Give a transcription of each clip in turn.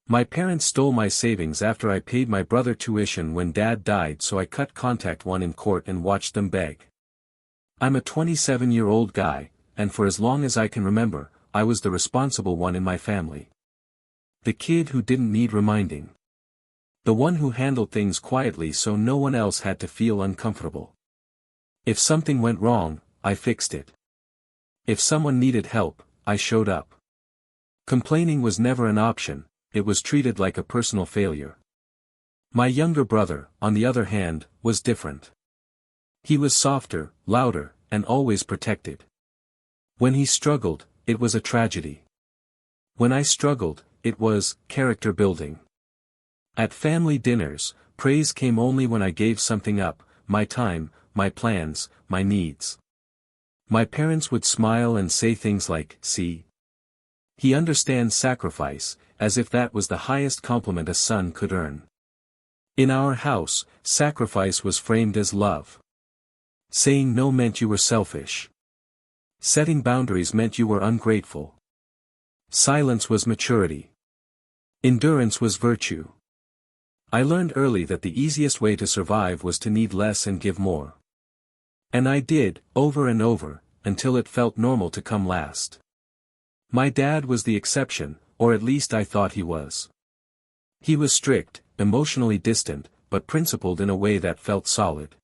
My parents stole my savings after I paid my brother tuition when dad died, so I cut contact one in court and watched them beg. I'm a 27-year-old guy, and for as long as I can remember, I was the responsible one in my family. The kid who didn't need reminding. The one who handled things quietly so no one else had to feel uncomfortable. If something went wrong, I fixed it. If someone needed help, I showed up. Complaining was never an option, it was treated like a personal failure. My younger brother, on the other hand, was different. He was softer, louder, and always protected. When he struggled, it was a tragedy. When I struggled, it was character building. At family dinners, praise came only when I gave something up, my time, my plans, my needs. My parents would smile and say things like, "See? He understands sacrifice," as if that was the highest compliment a son could earn. In our house, sacrifice was framed as love. Saying no meant you were selfish. Setting boundaries meant you were ungrateful. Silence was maturity. Endurance was virtue. I learned early that the easiest way to survive was to need less and give more. And I did, over and over, until it felt normal to come last. My dad was the exception, or at least I thought he was. He was strict, emotionally distant, but principled in a way that felt solid.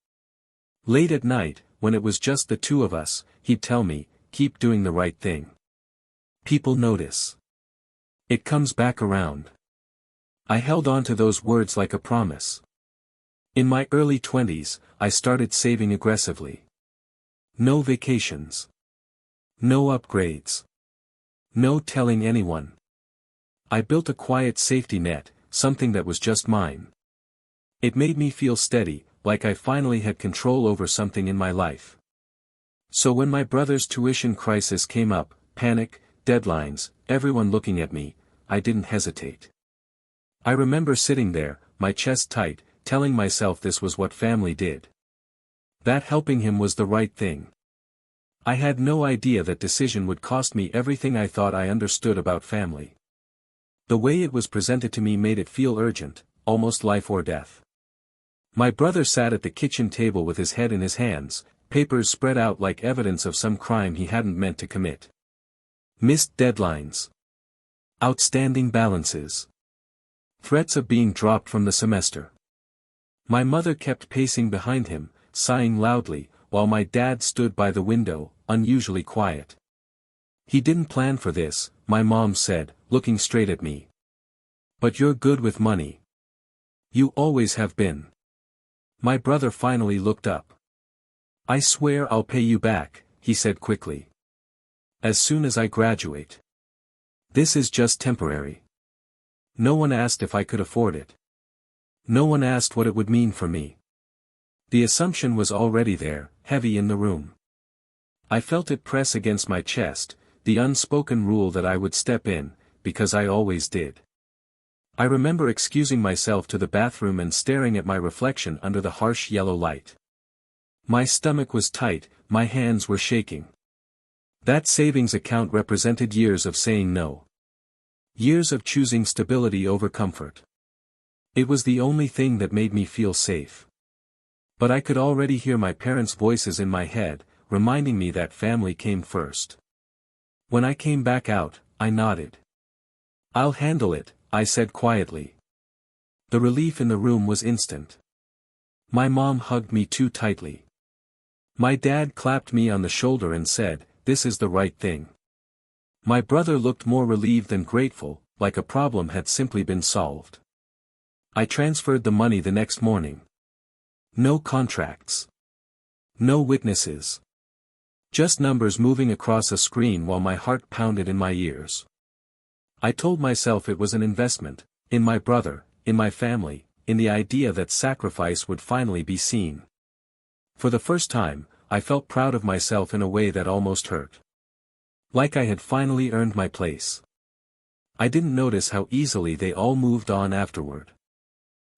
Late at night, when it was just the two of us, he'd tell me, "Keep doing the right thing. People notice. It comes back around." I held on to those words like a promise. In my early 20s, I started saving aggressively. No vacations. No upgrades. No telling anyone. I built a quiet safety net, something that was just mine. It made me feel steady, like I finally had control over something in my life. So when my brother's tuition crisis came up, panic, deadlines, everyone looking at me, I didn't hesitate. I remember sitting there, my chest tight, telling myself this was what family did. That helping him was the right thing. I had no idea that decision would cost me everything I thought I understood about family. The way it was presented to me made it feel urgent, almost life or death. My brother sat at the kitchen table with his head in his hands, papers spread out like evidence of some crime he hadn't meant to commit. Missed deadlines. Outstanding balances. Threats of being dropped from the semester. My mother kept pacing behind him, sighing loudly, while my dad stood by the window, unusually quiet. "He didn't plan for this," my mom said, looking straight at me. "But you're good with money. You always have been." My brother finally looked up. "I swear I'll pay you back," he said quickly. "As soon as I graduate. This is just temporary." No one asked if I could afford it. No one asked what it would mean for me. The assumption was already there, heavy in the room. I felt it press against my chest, the unspoken rule that I would step in, because I always did. I remember excusing myself to the bathroom and staring at my reflection under the harsh yellow light. My stomach was tight, my hands were shaking. That savings account represented years of saying no. Years of choosing stability over comfort. It was the only thing that made me feel safe. But I could already hear my parents' voices in my head, reminding me that family came first. When I came back out, I nodded. "I'll handle it," I said quietly. The relief in the room was instant. My mom hugged me too tightly. My dad clapped me on the shoulder and said, "This is the right thing." My brother looked more relieved than grateful, like a problem had simply been solved. I transferred the money the next morning. No contracts. No witnesses. Just numbers moving across a screen while my heart pounded in my ears. I told myself it was an investment, in my brother, in my family, in the idea that sacrifice would finally be seen. For the first time, I felt proud of myself in a way that almost hurt. Like I had finally earned my place. I didn't notice how easily they all moved on afterward.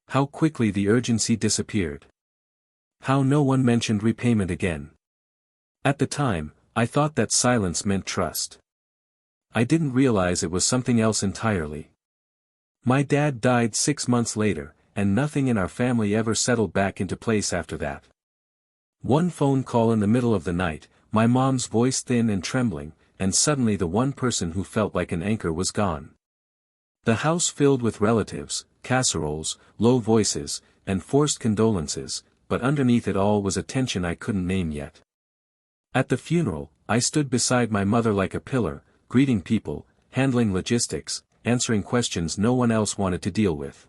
How quickly the urgency disappeared. How no one mentioned repayment again. At the time, I thought that silence meant trust. I didn't realize it was something else entirely. My dad died 6 months later, and nothing in our family ever settled back into place after that. One phone call in the middle of the night, my mom's voice thin and trembling, and suddenly the one person who felt like an anchor was gone. The house filled with relatives, casseroles, low voices, and forced condolences, but underneath it all was a tension I couldn't name yet. At the funeral, I stood beside my mother like a pillar, greeting people, handling logistics, answering questions no one else wanted to deal with.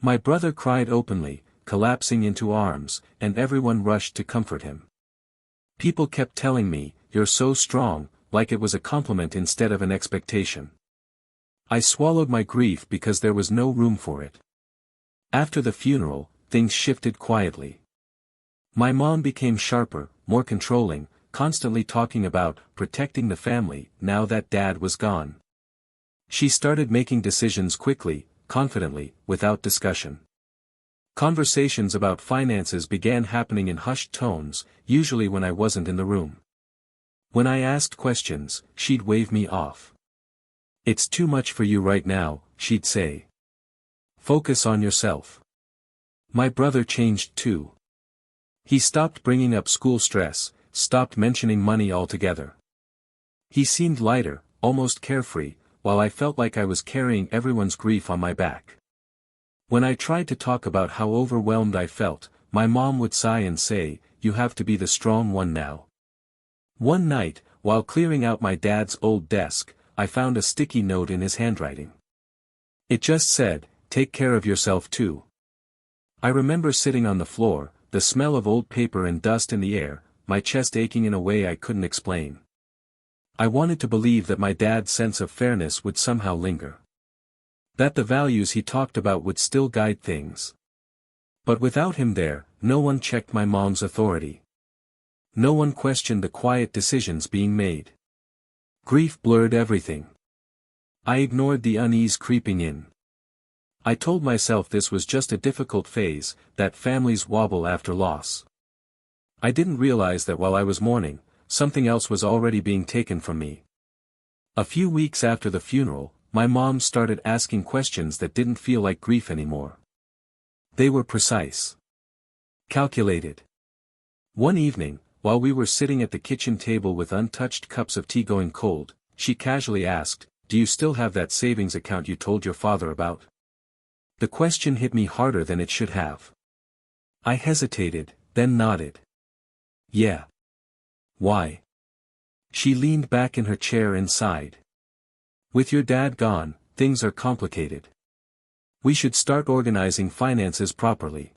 My brother cried openly, collapsing into arms, and everyone rushed to comfort him. People kept telling me, "You're so strong," like it was a compliment instead of an expectation. I swallowed my grief because there was no room for it. After the funeral, things shifted quietly. My mom became sharper, more controlling, constantly talking about protecting the family now that dad was gone. She started making decisions quickly, confidently, without discussion. Conversations about finances began happening in hushed tones, usually when I wasn't in the room. When I asked questions, she'd wave me off. "It's too much for you right now," she'd say. "Focus on yourself." My brother changed too. He stopped bringing up school stress, stopped mentioning money altogether. He seemed lighter, almost carefree, while I felt like I was carrying everyone's grief on my back. When I tried to talk about how overwhelmed I felt, my mom would sigh and say, "You have to be the strong one now." One night, while clearing out my dad's old desk, I found a sticky note in his handwriting. It just said, "Take care of yourself too." I remember sitting on the floor, the smell of old paper and dust in the air, my chest aching in a way I couldn't explain. I wanted to believe that my dad's sense of fairness would somehow linger. That the values he talked about would still guide things. But without him there, no one checked my mom's authority. No one questioned the quiet decisions being made. Grief blurred everything. I ignored the unease creeping in. I told myself this was just a difficult phase, that families wobble after loss. I didn't realize that while I was mourning, something else was already being taken from me. A few weeks after the funeral, my mom started asking questions that didn't feel like grief anymore. They were precise. Calculated. One evening, while we were sitting at the kitchen table with untouched cups of tea going cold, she casually asked, "Do you still have that savings account you told your father about?" The question hit me harder than it should have. I hesitated, then nodded. "Yeah." "Why?" She leaned back in her chair and sighed. "With your dad gone, things are complicated. We should start organizing finances properly.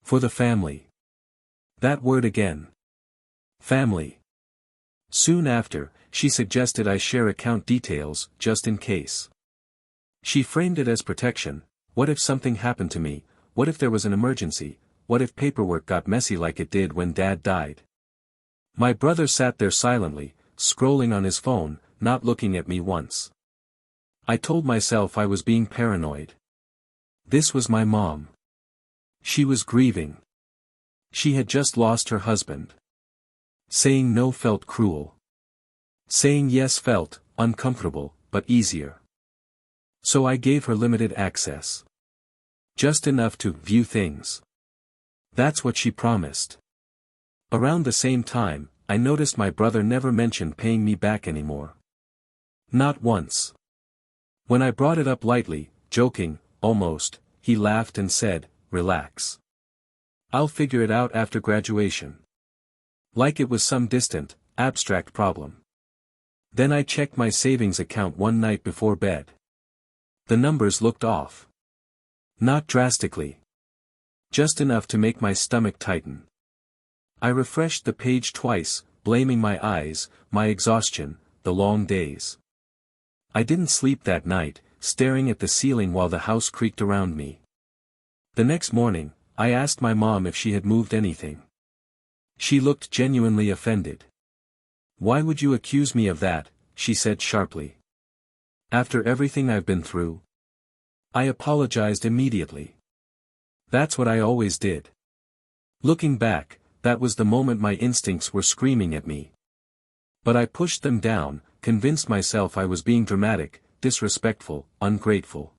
For the family." That word again. Family. Soon after, she suggested I share account details, just in case. She framed it as protection. What if something happened to me? What if there was an emergency? What if paperwork got messy like it did when Dad died? My brother sat there silently, scrolling on his phone, not looking at me once. I told myself I was being paranoid. This was my mom. She was grieving. She had just lost her husband. Saying no felt cruel. Saying yes felt uncomfortable, but easier. So I gave her limited access. Just enough to view things. That's what she promised. Around the same time, I noticed my brother never mentioned paying me back anymore. Not once. When I brought it up lightly, joking, almost, he laughed and said, "Relax. I'll figure it out after graduation." Like it was some distant, abstract problem. Then I checked my savings account one night before bed. The numbers looked off. Not drastically. Just enough to make my stomach tighten. I refreshed the page twice, blaming my eyes, my exhaustion, the long days. I didn't sleep that night, staring at the ceiling while the house creaked around me. The next morning, I asked my mom if she had moved anything. She looked genuinely offended. "Why would you accuse me of that?" she said sharply. "After everything I've been through?" I apologized immediately. That's what I always did. Looking back, that was the moment my instincts were screaming at me. But I pushed them down, convinced myself I was being dramatic, disrespectful, ungrateful.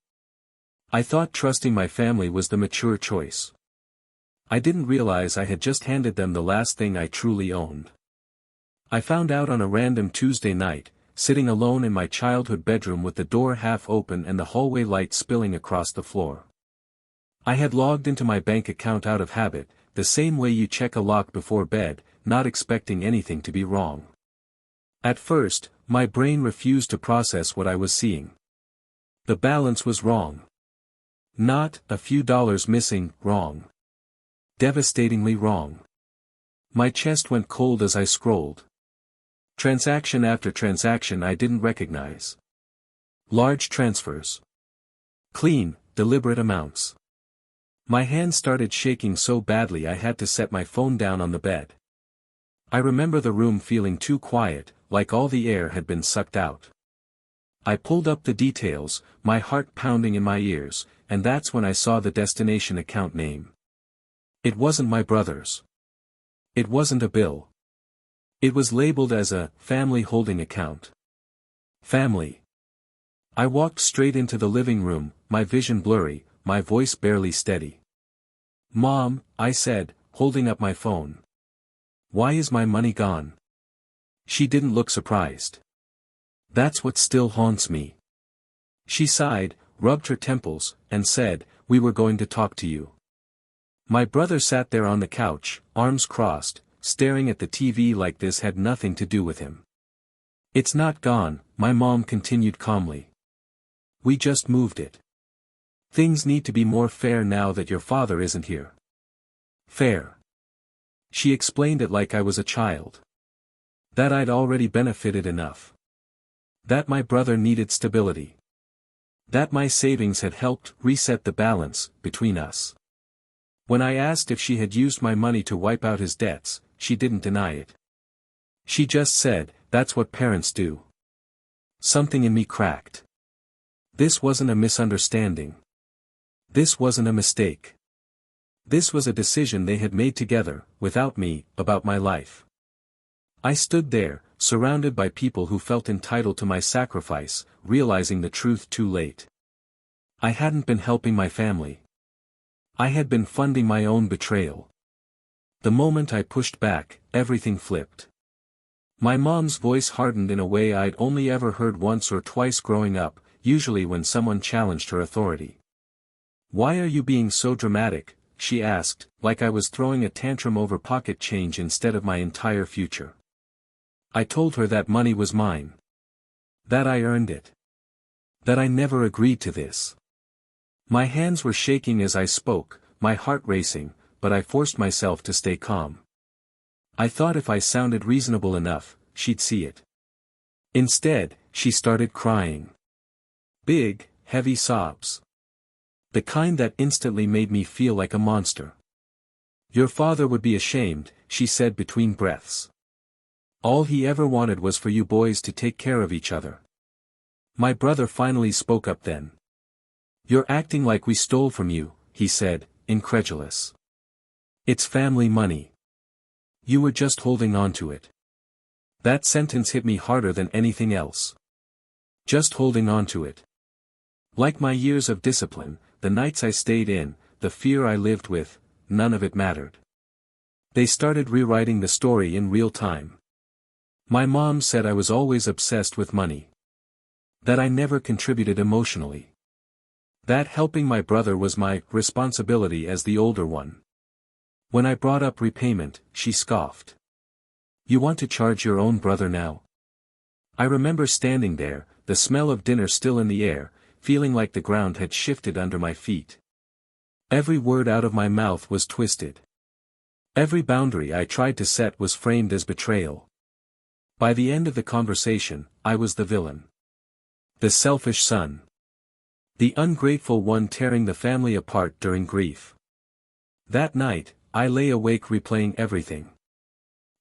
I thought trusting my family was the mature choice. I didn't realize I had just handed them the last thing I truly owned. I found out on a random Tuesday night, sitting alone in my childhood bedroom with the door half open and the hallway light spilling across the floor. I had logged into my bank account out of habit, the same way you check a lock before bed, not expecting anything to be wrong. At first, my brain refused to process what I was seeing. The balance was wrong. Not a few dollars missing, wrong. Devastatingly wrong. My chest went cold as I scrolled. Transaction after transaction I didn't recognize. Large transfers. Clean, deliberate amounts. My hands started shaking so badly I had to set my phone down on the bed. I remember the room feeling too quiet, like all the air had been sucked out. I pulled up the details, my heart pounding in my ears, and that's when I saw the destination account name. It wasn't my brother's. It wasn't a bill. It was labeled as a family holding account. Family. I walked straight into the living room, my vision blurry, my voice barely steady. "Mom," I said, holding up my phone. "Why is my money gone?" She didn't look surprised. "That's what still haunts me." She sighed, rubbed her temples, and said, "We were going to talk to you." My brother sat there on the couch, arms crossed, staring at the TV like this had nothing to do with him. "It's not gone," my mom continued calmly. "We just moved it. Things need to be more fair now that your father isn't here." Fair. She explained it like I was a child. That I'd already benefited enough. That my brother needed stability. That my savings had helped reset the balance between us. When I asked if she had used my money to wipe out his debts, she didn't deny it. She just said, "That's what parents do." Something in me cracked. This wasn't a misunderstanding. This wasn't a mistake. This was a decision they had made together, without me, about my life. I stood there, surrounded by people who felt entitled to my sacrifice, realizing the truth too late. I hadn't been helping my family. I had been funding my own betrayal. The moment I pushed back, everything flipped. My mom's voice hardened in a way I'd only ever heard once or twice growing up, usually when someone challenged her authority. "Why are you being so dramatic?" she asked, like I was throwing a tantrum over pocket change instead of my entire future. I told her that money was mine. That I earned it. That I never agreed to this. My hands were shaking as I spoke, my heart racing, but I forced myself to stay calm. I thought if I sounded reasonable enough, she'd see it. Instead, she started crying. Big, heavy sobs. The kind that instantly made me feel like a monster. "Your father would be ashamed," she said between breaths. "All he ever wanted was for you boys to take care of each other." My brother finally spoke up then. "You're acting like we stole from you," he said, incredulous. "It's family money. You were just holding on to it." That sentence hit me harder than anything else. Just holding on to it. Like my years of discipline, the nights I stayed in, the fear I lived with, none of it mattered. They started rewriting the story in real time. My mom said I was always obsessed with money. That I never contributed emotionally. That helping my brother was my responsibility as the older one. When I brought up repayment, she scoffed. "You want to charge your own brother now?" I remember standing there, the smell of dinner still in the air, feeling like the ground had shifted under my feet. Every word out of my mouth was twisted. Every boundary I tried to set was framed as betrayal. By the end of the conversation, I was the villain. The selfish son. The ungrateful one tearing the family apart during grief. That night, I lay awake replaying everything.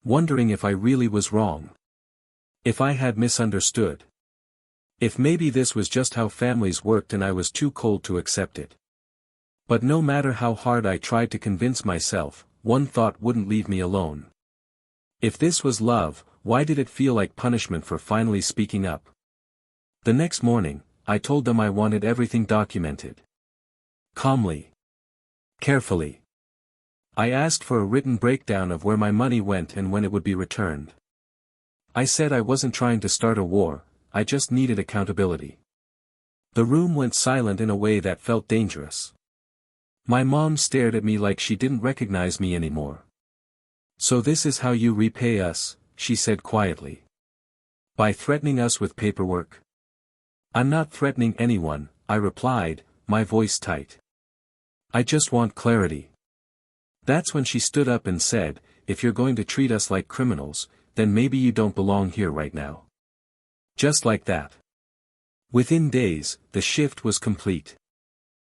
Wondering if I really was wrong. If I had misunderstood. If maybe this was just how families worked and I was too cold to accept it. But no matter how hard I tried to convince myself, one thought wouldn't leave me alone. If this was love, why did it feel like punishment for finally speaking up? The next morning, I told them I wanted everything documented. Calmly. Carefully. I asked for a written breakdown of where my money went and when it would be returned. I said I wasn't trying to start a war, I just needed accountability. The room went silent in a way that felt dangerous. My mom stared at me like she didn't recognize me anymore. "So this is how you repay us," she said quietly. "By threatening us with paperwork?" "I'm not threatening anyone," I replied, my voice tight. "I just want clarity." That's when she stood up and said, "If you're going to treat us like criminals, then maybe you don't belong here right now." Just like that. Within days, the shift was complete.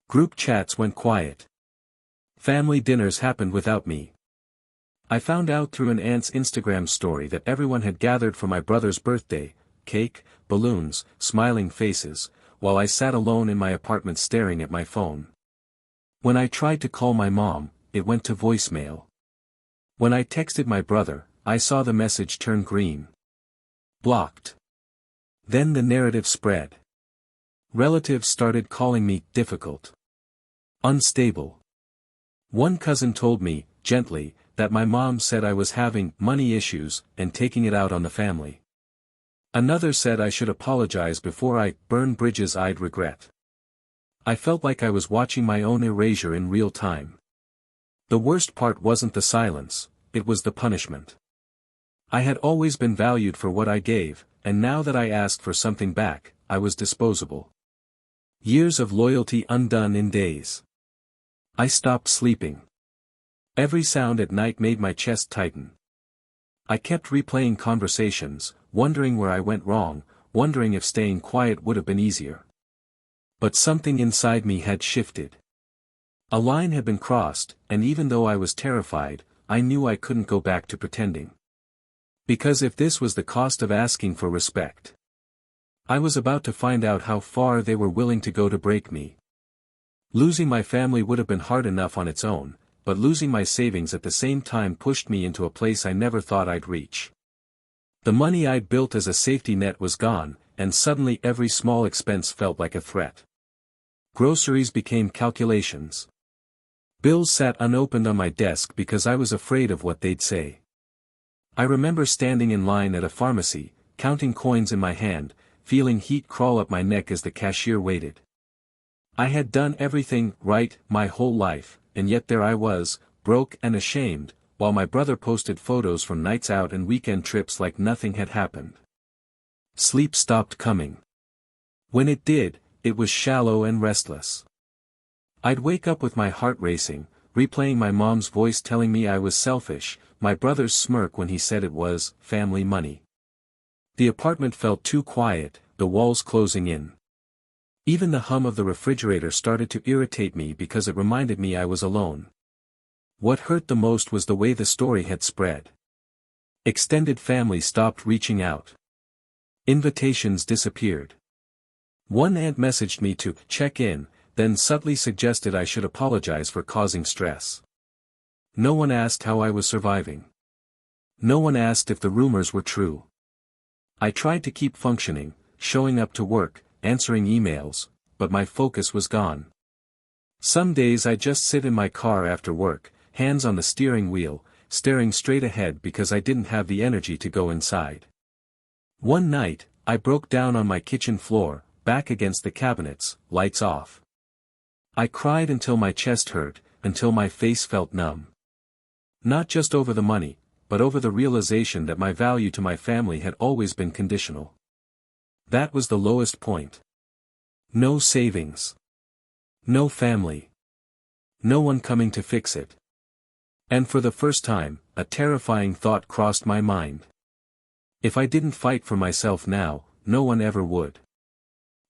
Group chats went quiet. Family dinners happened without me. I found out through an aunt's Instagram story that everyone had gathered for my brother's birthday, cake, balloons, smiling faces, while I sat alone in my apartment staring at my phone. When I tried to call my mom, it went to voicemail. When I texted my brother, I saw the message turn green. Blocked. Then the narrative spread. Relatives started calling me difficult. Unstable. One cousin told me, gently, that my mom said I was having money issues and taking it out on the family. Another said I should apologize before I burn bridges I'd regret. I felt like I was watching my own erasure in real time. The worst part wasn't the silence, it was the punishment. I had always been valued for what I gave, and now that I asked for something back, I was disposable. Years of loyalty undone in days. I stopped sleeping. Every sound at night made my chest tighten. I kept replaying conversations, wondering where I went wrong, wondering if staying quiet would have been easier. But something inside me had shifted. A line had been crossed, and even though I was terrified, I knew I couldn't go back to pretending. Because if this was the cost of asking for respect, I was about to find out how far they were willing to go to break me. Losing my family would have been hard enough on its own, but losing my savings at the same time pushed me into a place I never thought I'd reach. The money I'd built as a safety net was gone, and suddenly every small expense felt like a threat. Groceries became calculations. Bills sat unopened on my desk because I was afraid of what they'd say. I remember standing in line at a pharmacy, counting coins in my hand, feeling heat crawl up my neck as the cashier waited. I had done everything right my whole life, and yet there I was, broke and ashamed, while my brother posted photos from nights out and weekend trips like nothing had happened. Sleep stopped coming. When it did, it was shallow and restless. I'd wake up with my heart racing, replaying my mom's voice telling me I was selfish, my brother's smirk when he said it was family money. The apartment felt too quiet, the walls closing in. Even the hum of the refrigerator started to irritate me because it reminded me I was alone. What hurt the most was the way the story had spread. Extended family stopped reaching out. Invitations disappeared. One aunt messaged me to check in, then subtly suggested I should apologize for causing stress. No one asked how I was surviving. No one asked if the rumors were true. I tried to keep functioning, showing up to work, answering emails, but my focus was gone. Some days I just sit in my car after work, hands on the steering wheel, staring straight ahead because I didn't have the energy to go inside. One night, I broke down on my kitchen floor, back against the cabinets, lights off. I cried until my chest hurt, until my face felt numb. Not just over the money, but over the realization that my value to my family had always been conditional. That was the lowest point. No savings. No family. No one coming to fix it. And for the first time, a terrifying thought crossed my mind. If I didn't fight for myself now, no one ever would.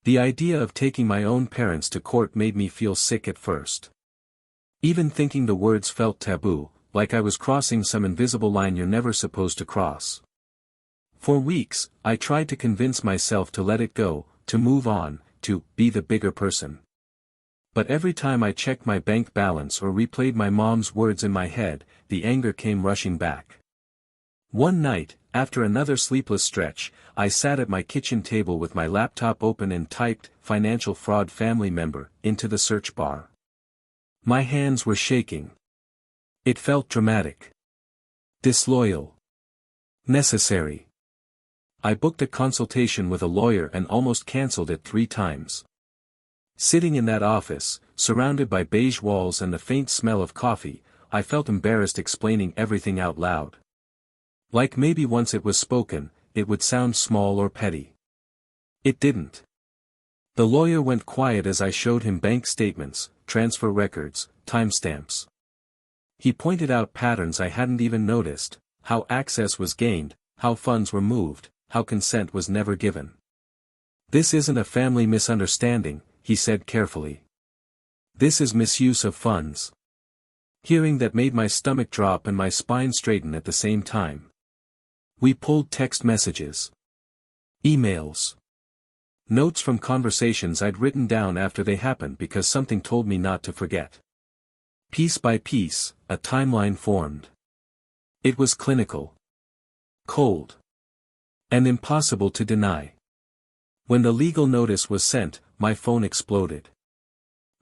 The idea of taking my own parents to court made me feel sick at first. Even thinking the words felt taboo, like I was crossing some invisible line you're never supposed to cross. For weeks, I tried to convince myself to let it go, to move on, to be the bigger person. But every time I checked my bank balance or replayed my mom's words in my head, the anger came rushing back. One night, after another sleepless stretch, I sat at my kitchen table with my laptop open and typed, "financial fraud family member," into the search bar. My hands were shaking. It felt dramatic. Disloyal. Necessary. I booked a consultation with a lawyer and almost cancelled it 3 times. Sitting in that office, surrounded by beige walls and the faint smell of coffee, I felt embarrassed explaining everything out loud. Like maybe once it was spoken, it would sound small or petty. It didn't. The lawyer went quiet as I showed him bank statements, transfer records, timestamps. He pointed out patterns I hadn't even noticed, how access was gained, how funds were moved, how consent was never given. This isn't a family misunderstanding, he said carefully. This is misuse of funds. Hearing that made my stomach drop and my spine straighten at the same time. We pulled text messages. Emails. Notes from conversations I'd written down after they happened because something told me not to forget. Piece by piece, a timeline formed. It was clinical. Cold. And impossible to deny. When the legal notice was sent, my phone exploded.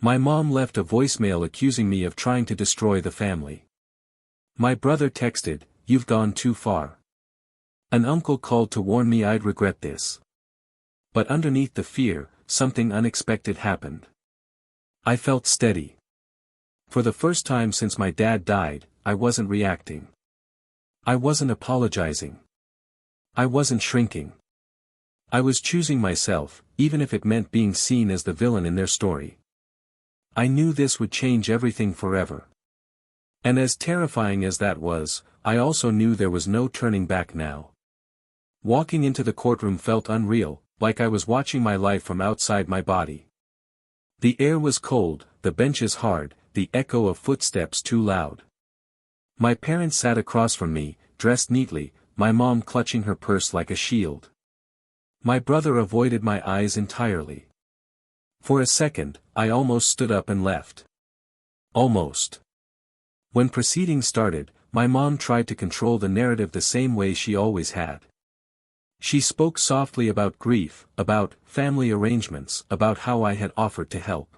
My mom left a voicemail accusing me of trying to destroy the family. My brother texted, "You've gone too far." An uncle called to warn me I'd regret this. But underneath the fear, something unexpected happened. I felt steady. For the first time since my dad died, I wasn't reacting. I wasn't apologizing. I wasn't shrinking. I was choosing myself, even if it meant being seen as the villain in their story. I knew this would change everything forever. And as terrifying as that was, I also knew there was no turning back now. Walking into the courtroom felt unreal, like I was watching my life from outside my body. The air was cold, the benches hard, the echo of footsteps too loud. My parents sat across from me, dressed neatly, my mom clutching her purse like a shield. My brother avoided my eyes entirely. For a second, I almost stood up and left. Almost. When proceedings started, my mom tried to control the narrative the same way she always had. She spoke softly about grief, about family arrangements, about how I had offered to help.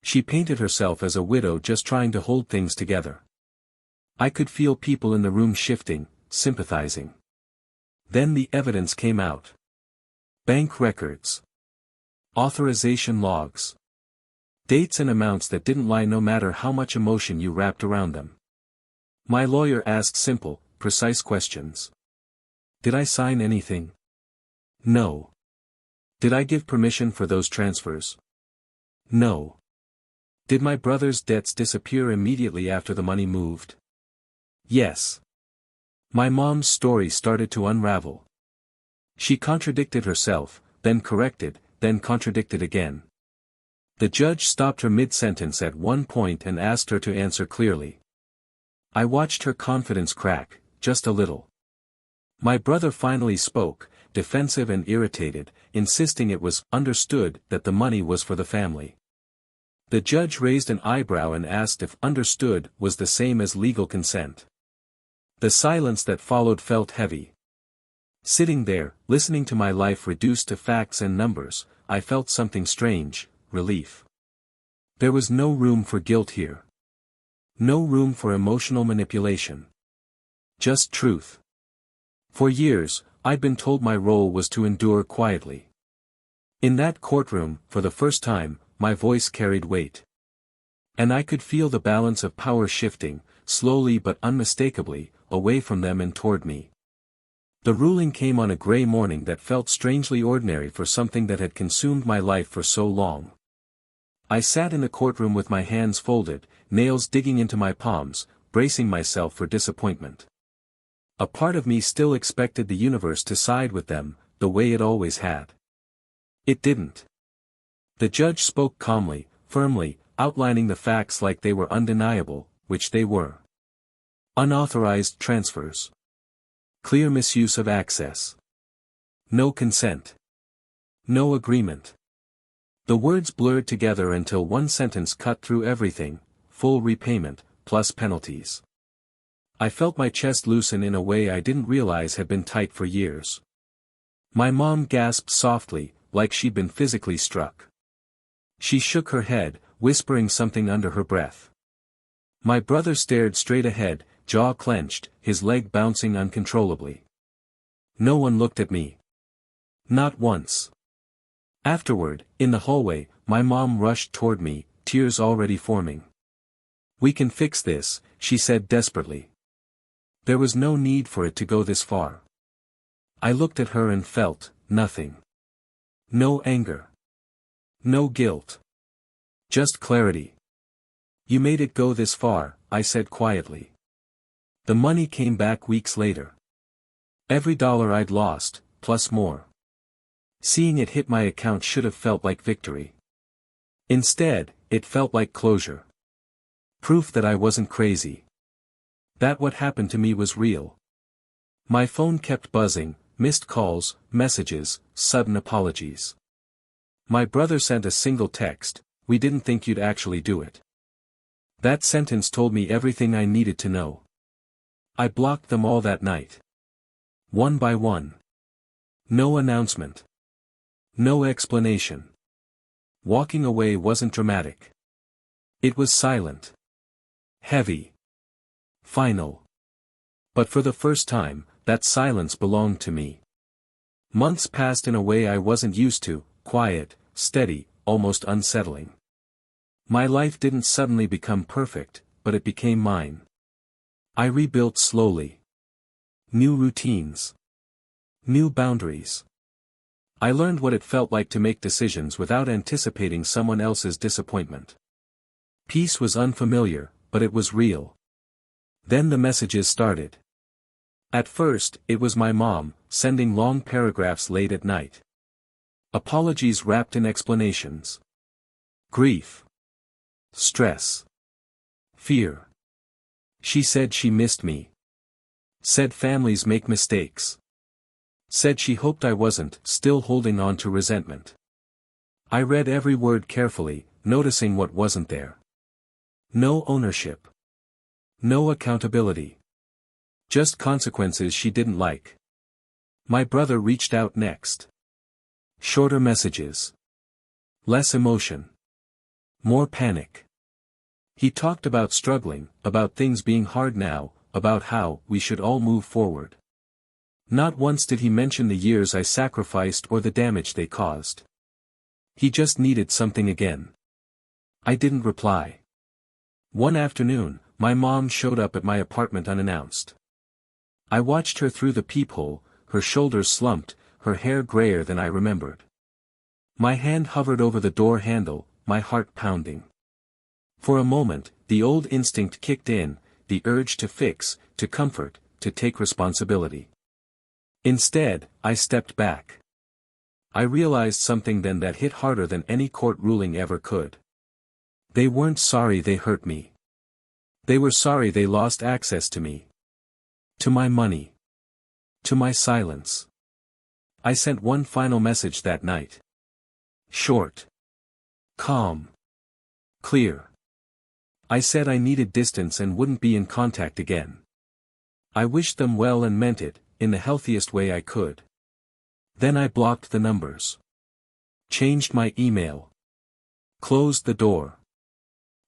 She painted herself as a widow just trying to hold things together. I could feel people in the room shifting, sympathizing. Then the evidence came out. Bank records. Authorization logs. Dates and amounts that didn't lie no matter how much emotion you wrapped around them. My lawyer asked simple, precise questions. Did I sign anything? No. Did I give permission for those transfers? No. Did my brother's debts disappear immediately after the money moved? Yes. My mom's story started to unravel. She contradicted herself, then corrected, then contradicted again. The judge stopped her mid-sentence at one point and asked her to answer clearly. I watched her confidence crack, just a little. My brother finally spoke, defensive and irritated, insisting it was understood that the money was for the family. The judge raised an eyebrow and asked if understood was the same as legal consent. The silence that followed felt heavy. Sitting there, listening to my life reduced to facts and numbers, I felt something strange, relief. There was no room for guilt here. No room for emotional manipulation. Just truth. For years, I'd been told my role was to endure quietly. In that courtroom, for the first time, my voice carried weight. And I could feel the balance of power shifting, slowly but unmistakably, away from them and toward me. The ruling came on a gray morning that felt strangely ordinary for something that had consumed my life for so long. I sat in the courtroom with my hands folded, nails digging into my palms, bracing myself for disappointment. A part of me still expected the universe to side with them, the way it always had. It didn't. The judge spoke calmly, firmly, outlining the facts like they were undeniable, which they were. Unauthorized transfers. Clear misuse of access. No consent. No agreement. The words blurred together until one sentence cut through everything: full repayment, plus penalties. I felt my chest loosen in a way I didn't realize had been tight for years. My mom gasped softly, like she'd been physically struck. She shook her head, whispering something under her breath. My brother stared straight ahead, jaw clenched, his leg bouncing uncontrollably. No one looked at me. Not once. Afterward, in the hallway, my mom rushed toward me, tears already forming. "We can fix this," she said desperately. There was no need for it to go this far. I looked at her and felt nothing. No anger. No guilt. Just clarity. "You made it go this far," I said quietly. The money came back weeks later. Every dollar I'd lost, plus more. Seeing it hit my account should have felt like victory. Instead, it felt like closure. Proof that I wasn't crazy. That what happened to me was real. My phone kept buzzing, missed calls, messages, sudden apologies. My brother sent a single text, "We didn't think you'd actually do it." That sentence told me everything I needed to know. I blocked them all that night. One by one. No announcement. No explanation. Walking away wasn't dramatic. It was silent. Heavy. Final. But for the first time, that silence belonged to me. Months passed in a way I wasn't used to, quiet, steady, almost unsettling. My life didn't suddenly become perfect, but it became mine. I rebuilt slowly. New routines. New boundaries. I learned what it felt like to make decisions without anticipating someone else's disappointment. Peace was unfamiliar, but it was real. Then the messages started. At first, it was my mom, sending long paragraphs late at night. Apologies wrapped in explanations. Grief. Stress. Fear. She said she missed me. Said families make mistakes. Said she hoped I wasn't still holding on to resentment. I read every word carefully, noticing what wasn't there. No ownership. No accountability. Just consequences she didn't like. My brother reached out next. Shorter messages. Less emotion. More panic. He talked about struggling, about things being hard now, about how we should all move forward. Not once did he mention the years I sacrificed or the damage they caused. He just needed something again. I didn't reply. One afternoon, my mom showed up at my apartment unannounced. I watched her through the peephole, her shoulders slumped, her hair grayer than I remembered. My hand hovered over the door handle, my heart pounding. For a moment, the old instinct kicked in, the urge to fix, to comfort, to take responsibility. Instead, I stepped back. I realized something then that hit harder than any court ruling ever could. They weren't sorry they hurt me. They were sorry they lost access to me. To my money. To my silence. I sent one final message that night. Short. Calm. Clear. I said I needed distance and wouldn't be in contact again. I wished them well and meant it, in the healthiest way I could. Then I blocked the numbers. Changed my email. Closed the door.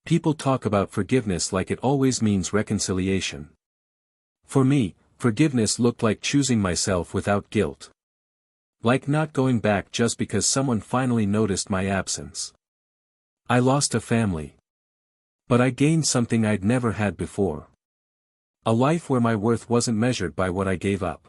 People talk about forgiveness like it always means reconciliation. For me, forgiveness looked like choosing myself without guilt. Like not going back just because someone finally noticed my absence. I lost a family. But I gained something I'd never had before. A life where my worth wasn't measured by what I gave up.